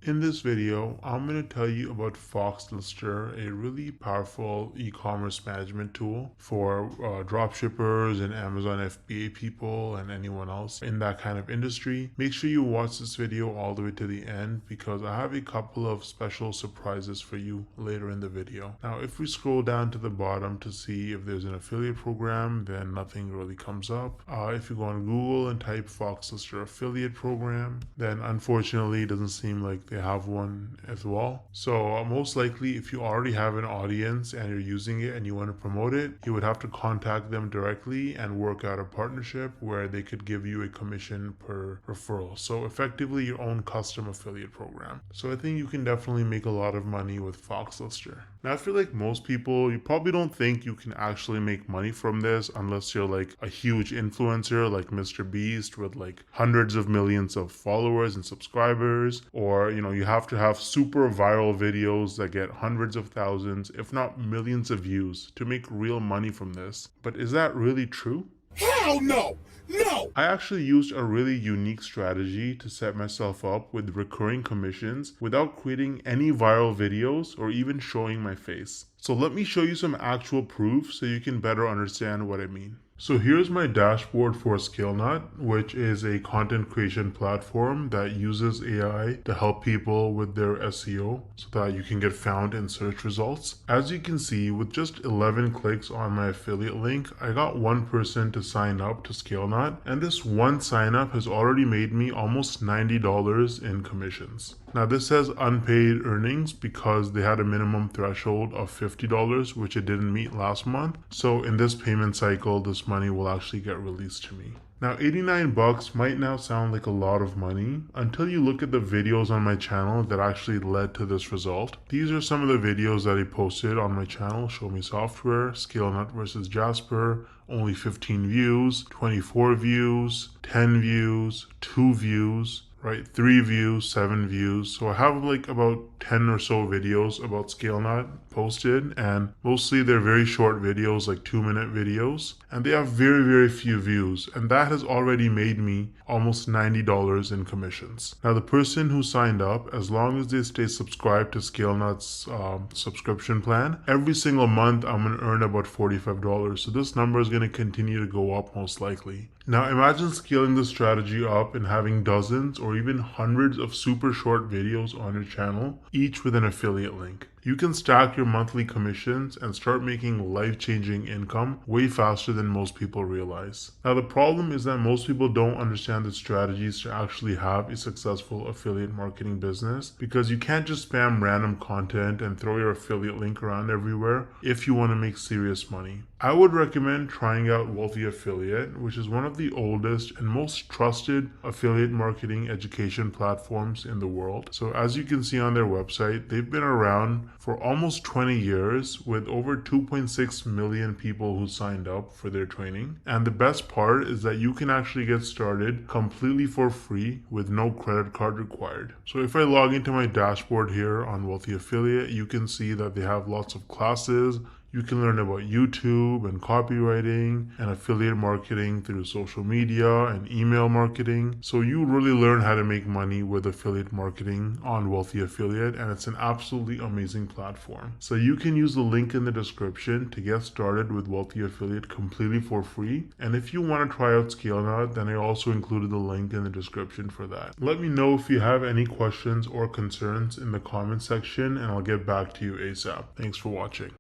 In this video, I'm going to tell you about Foxlister, a really powerful e-commerce management tool for dropshippers and Amazon FBA people and anyone else in that kind of industry. Make sure you watch this video all the way to the end because I have a couple of special surprises for you later in the video. Now, if we scroll down to the bottom to see if there's an affiliate program, then nothing really comes up. If you go on Google and type Foxlister affiliate program, then unfortunately it doesn't seem like they have one as well. So most likely if you already have an audience and you're using it and you want to promote it, you would have to contact them directly and work out a partnership where they could give you a commission per referral. So effectively your own custom affiliate program. So I think you can definitely make a lot of money with Foxlister. Now I feel like most people, you probably don't think you can actually make money from this unless you're like a huge influencer like Mr. Beast with like hundreds of millions of followers and subscribers, or you have to have super viral videos that get hundreds of thousands, if not millions of views to make real money from this. But is that really true? Hell no! No! I actually used a really unique strategy to set myself up with recurring commissions without creating any viral videos or even showing my face. So let me show you some actual proof so you can better understand what I mean. So here's my dashboard for ScaleNut, which is a content creation platform that uses AI to help people with their SEO so that you can get found in search results. As you can see, with just 11 clicks on my affiliate link, I got one person to sign up to ScaleNut, and this one sign up has already made me almost $90 in commissions. Now this says unpaid earnings because they had a minimum threshold of $50, which it didn't meet last month. So in this payment cycle, this money will actually get released to me. Now 89 bucks might now sound like a lot of money until you look at the videos on my channel that actually led to this result. These are some of the videos that I posted on my channel: Show Me Software, ScaleNut versus Jasper, only 15 views, 24 views, 10 views, 2 views, right? 3 views, 7 views. So I have like about 10 or so videos about ScaleNut posted, and mostly they're very short videos, like 2-minute videos, and they have very few views, and that has already made me almost $90 in commissions. Now the person who signed up, as long as they stay subscribed to ScaleNut's subscription plan, every single month I'm going to earn about $45. So this number is going to continue to go up most likely. Now imagine scaling this strategy up and having dozens or even hundreds of super short videos on your channel, each with an affiliate link. You can stack your monthly commissions and start making life-changing income way faster than most people realize. Now the problem is that most people don't understand the strategies to actually have a successful affiliate marketing business, because you can't just spam random content and throw your affiliate link around everywhere if you want to make serious money. I would recommend trying out Wealthy Affiliate, which is one of the oldest and most trusted affiliate marketing education platforms in the world. So as you can see on their website, they've been around for almost 20 years with over 2.6 million people who signed up for their training. And the best part is that you can actually get started completely for free with no credit card required. So if I log into my dashboard here on Wealthy Affiliate, you can see that they have lots of classes. You can learn about YouTube and copywriting and affiliate marketing through social media and email marketing. So you really learn how to make money with affiliate marketing on Wealthy Affiliate, and it's an absolutely amazing platform. So you can use the link in the description to get started with Wealthy Affiliate completely for free. And if you want to try out ScaleNut, then I also included the link in the description for that. Let me know if you have any questions or concerns in the comment section, and I'll get back to you ASAP. Thanks for watching.